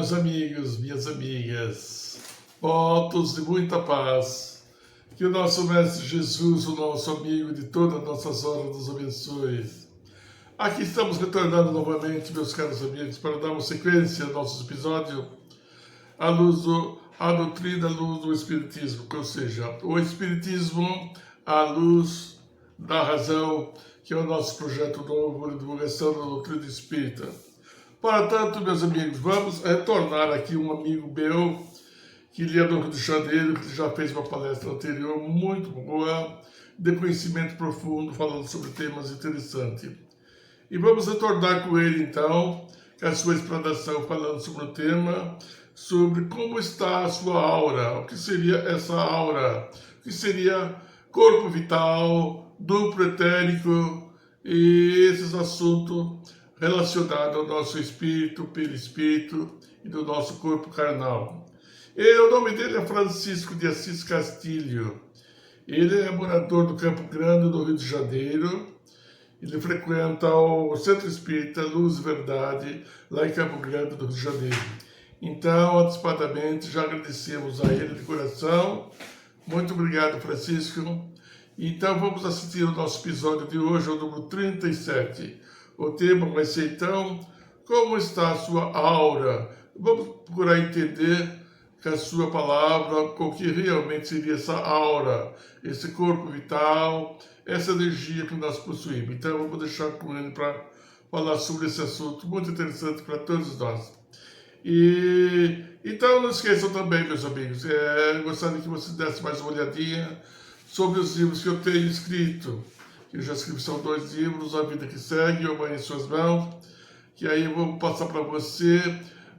meus amigos, minhas amigas, votos de muita paz. Que o nosso Mestre Jesus, o nosso amigo de todas as nossas horas, nos abençoe. Aqui estamos retornando novamente, meus caros amigos, para dar uma sequência ao nosso episódio à luz a doutrina, à luz do Espiritismo, ou seja, o Espiritismo à luz da razão, que é o nosso projeto novo de divulgação da doutrina espírita. Para tanto, meus amigos, vamos retornar aqui um amigo meu, que ele é do Rio de Janeiro, que já fez uma palestra anterior muito boa, de conhecimento profundo, falando sobre temas interessantes. E vamos retornar com ele, então, com a sua explanação, falando sobre o tema, sobre como está a sua aura, o que seria essa aura, o que seria corpo vital, duplo etérico e esses assuntos relacionados ao nosso espírito, perispírito e do nosso corpo carnal. E o nome dele é Francisco de Assis Castilho. Ele é morador do Campo Grande, do Rio de Janeiro. Ele frequenta o Centro Espírita Luz e Verdade, lá em Campo Grande, do Rio de Janeiro. Então, antecipadamente, já agradecemos a ele de coração. Muito obrigado, Francisco. Então, vamos assistir o nosso episódio de hoje, o número 37. O tema vai ser, então, como está a sua aura? Vamos procurar entender com a sua palavra o que realmente seria essa aura, esse corpo vital, essa energia que nós possuímos. Então, eu vou deixar com ele para falar sobre esse assunto muito interessante para todos nós. Então, não esqueçam também, meus amigos, eu gostaria que vocês dessem mais uma olhadinha sobre os livros que eu tenho escrito. Eu já escrevi, são 2 livros, A Vida que Segue e O Amanhã em Suas Mãos, que aí eu vou passar para você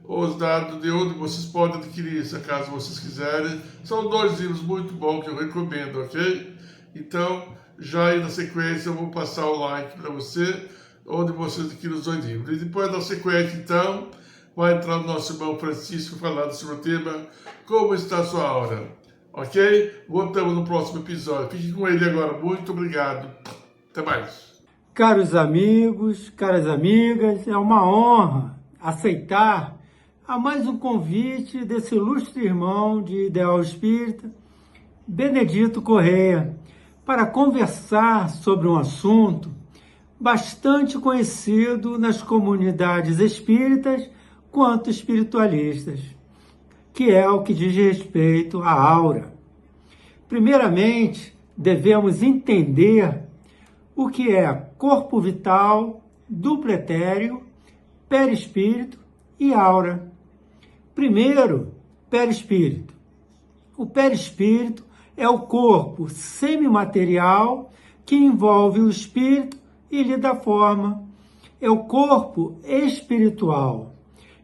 os dados de onde vocês podem adquirir, se caso vocês quiserem. São 2 livros muito bons que eu recomendo, ok? Então, já aí na sequência eu vou passar o like para você, onde você adquire os 2 livros. E depois da sequência, então, vai entrar o nosso irmão Francisco falando sobre o tema Como está a sua aura? Ok? Voltamos no próximo episódio. Fique com ele agora. Muito obrigado. Até mais. Caros amigos, caras amigas, é uma honra aceitar a mais um convite desse ilustre irmão de Ideal Espírita, Benedito Correia, para conversar sobre um assunto bastante conhecido nas comunidades espíritas quanto espiritualistas, que é o que diz respeito à aura. Primeiramente, devemos entender o que é corpo vital, duplo etéreo, perispírito e aura. Primeiro, perispírito. O perispírito é o corpo semimaterial que envolve o espírito e lhe dá forma. É o corpo espiritual.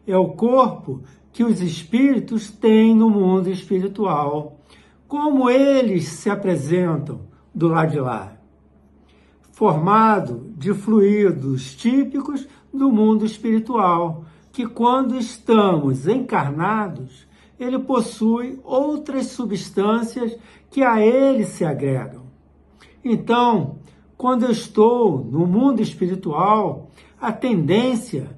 É o corpo que os espíritos têm no mundo espiritual. Como eles se apresentam do lado de lá? Formado de fluidos típicos do mundo espiritual, que quando estamos encarnados, ele possui outras substâncias que a ele se agregam. Então, quando eu estou no mundo espiritual, a tendência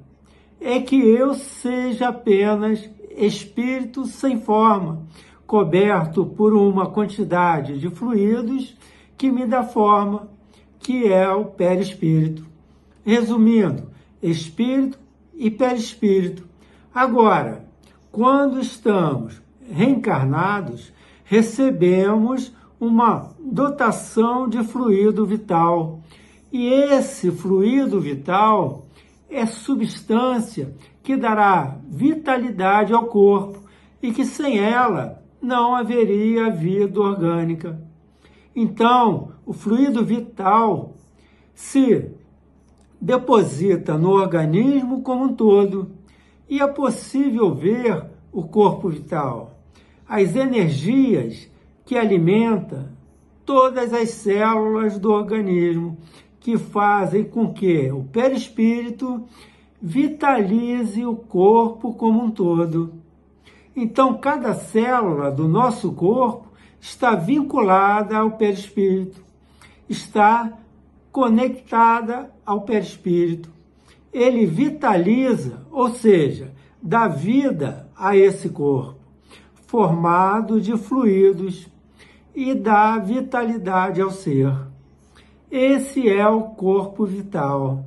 é que eu seja apenas espírito sem forma, coberto por uma quantidade de fluidos que me dá forma, que é o perispírito. Resumindo, espírito e perispírito. Agora, quando estamos reencarnados, recebemos uma dotação de fluido vital. E esse fluido vital é substância que dará vitalidade ao corpo e que sem ela não haveria vida orgânica. Então, o fluido vital se deposita no organismo como um todo e é possível ver o corpo vital, as energias que alimentam todas as células do organismo, que fazem com que o perispírito vitalize o corpo como um todo. Então, cada célula do nosso corpo está vinculada ao perispírito, está conectada ao perispírito. Ele vitaliza, ou seja, dá vida a esse corpo, formado de fluidos, e dá vitalidade ao ser. Esse é o corpo vital.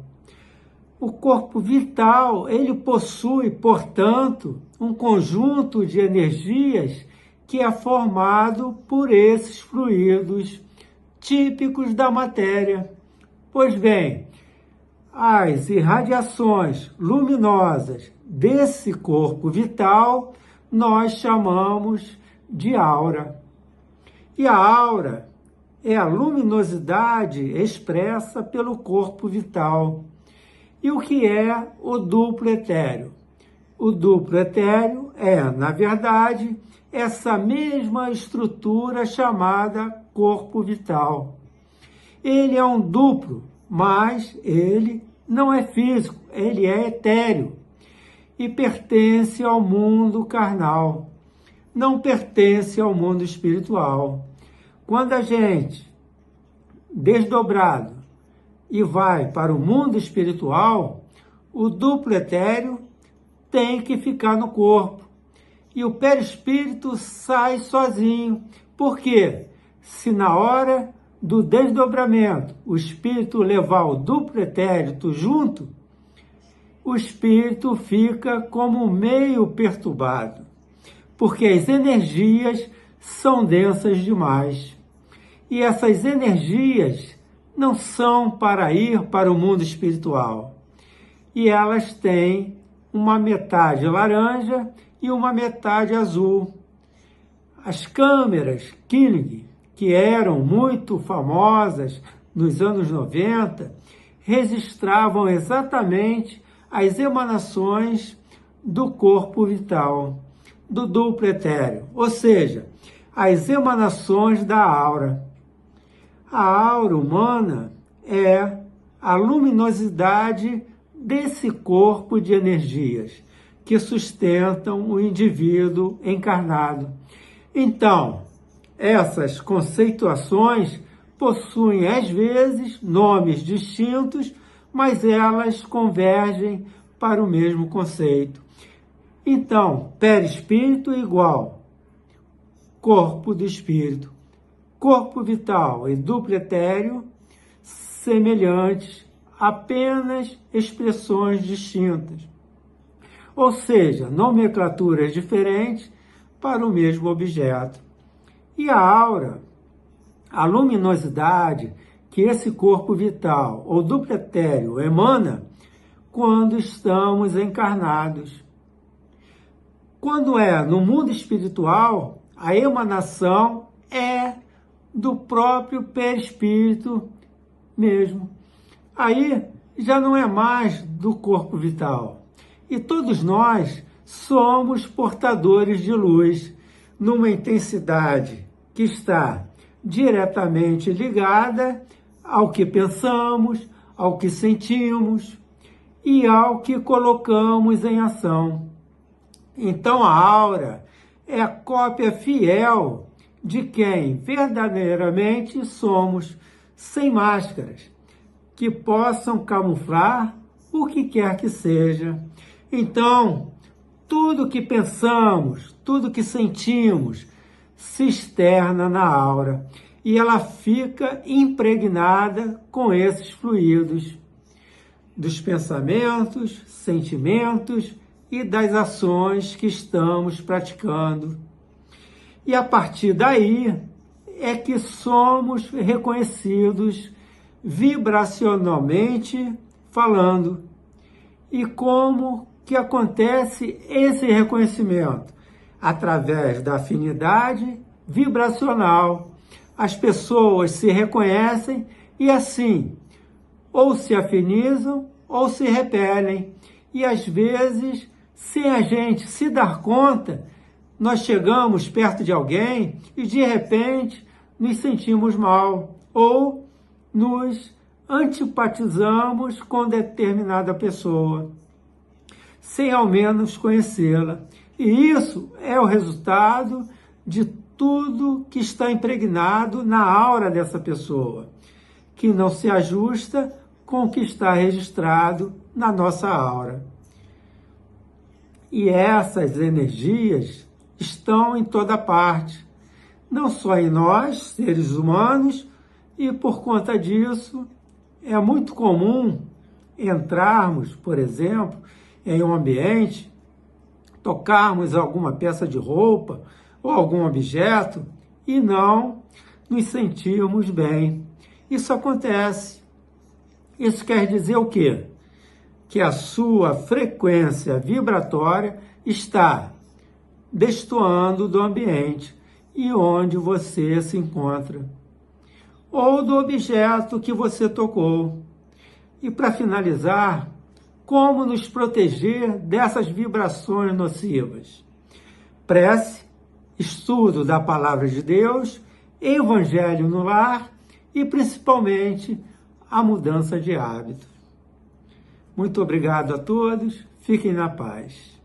O corpo vital, ele possui, portanto, um conjunto de energias que é formado por esses fluidos típicos da matéria. Pois bem, as irradiações luminosas desse corpo vital nós chamamos de aura. E a aura é a luminosidade expressa pelo corpo vital. E o que é o duplo etéreo? O duplo etéreo é, na verdade, essa mesma estrutura chamada corpo vital. Ele é um duplo, mas ele não é físico, ele é etéreo e pertence ao mundo carnal, não pertence ao mundo espiritual. Quando a gente, desdobrado, e vai para o mundo espiritual, o duplo etéreo tem que ficar no corpo. E o perispírito sai sozinho. Por quê? Se na hora do desdobramento o espírito levar o duplo etéreo junto, o espírito fica como meio perturbado, porque as energias são densas demais. E essas energias não são para ir para o mundo espiritual. E elas têm uma metade laranja e uma metade azul. As câmeras Killing, que eram muito famosas nos anos 90, registravam exatamente as emanações do corpo vital, do duplo etéreo, ou seja, as emanações da aura. A aura humana é a luminosidade desse corpo de energias que sustentam o indivíduo encarnado. Então, essas conceituações possuem, às vezes, nomes distintos, mas elas convergem para o mesmo conceito. Então, perispírito igual corpo do espírito. Corpo vital e duplo etéreo, semelhantes, apenas expressões distintas. Ou seja, nomenclaturas diferentes para o mesmo objeto. E a aura, a luminosidade que esse corpo vital ou duplo etéreo emana quando estamos encarnados. Quando é no mundo espiritual, a emanação é do próprio perispírito mesmo. Aí já não é mais do corpo vital. E todos nós somos portadores de luz numa intensidade que está diretamente ligada ao que pensamos, ao que sentimos e ao que colocamos em ação. Então a aura é a cópia fiel de quem verdadeiramente somos, sem máscaras, que possam camuflar o que quer que seja. Então, tudo que pensamos, tudo que sentimos, se externa na aura e ela fica impregnada com esses fluidos dos pensamentos, sentimentos e das ações que estamos praticando. E a partir daí é que somos reconhecidos vibracionalmente falando. E como que acontece esse reconhecimento? Através da afinidade vibracional. As pessoas se reconhecem e assim, ou se afinizam ou se repelem. E às vezes, sem a gente se dar conta, nós chegamos perto de alguém e de repente nos sentimos mal ou nos antipatizamos com determinada pessoa, sem ao menos conhecê-la. E isso é o resultado de tudo que está impregnado na aura dessa pessoa, que não se ajusta com o que está registrado na nossa aura. E essas energias estão em toda parte, não só em nós, seres humanos, e por conta disso é muito comum entrarmos, por exemplo, em um ambiente, tocarmos alguma peça de roupa ou algum objeto e não nos sentirmos bem. Isso acontece. Isso quer dizer o quê? Que a sua frequência vibratória está destoando do ambiente e onde você se encontra, ou do objeto que você tocou. E para finalizar, como nos proteger dessas vibrações nocivas? Prece, estudo da Palavra de Deus, Evangelho no lar e principalmente a mudança de hábito. Muito obrigado a todos, fiquem na paz.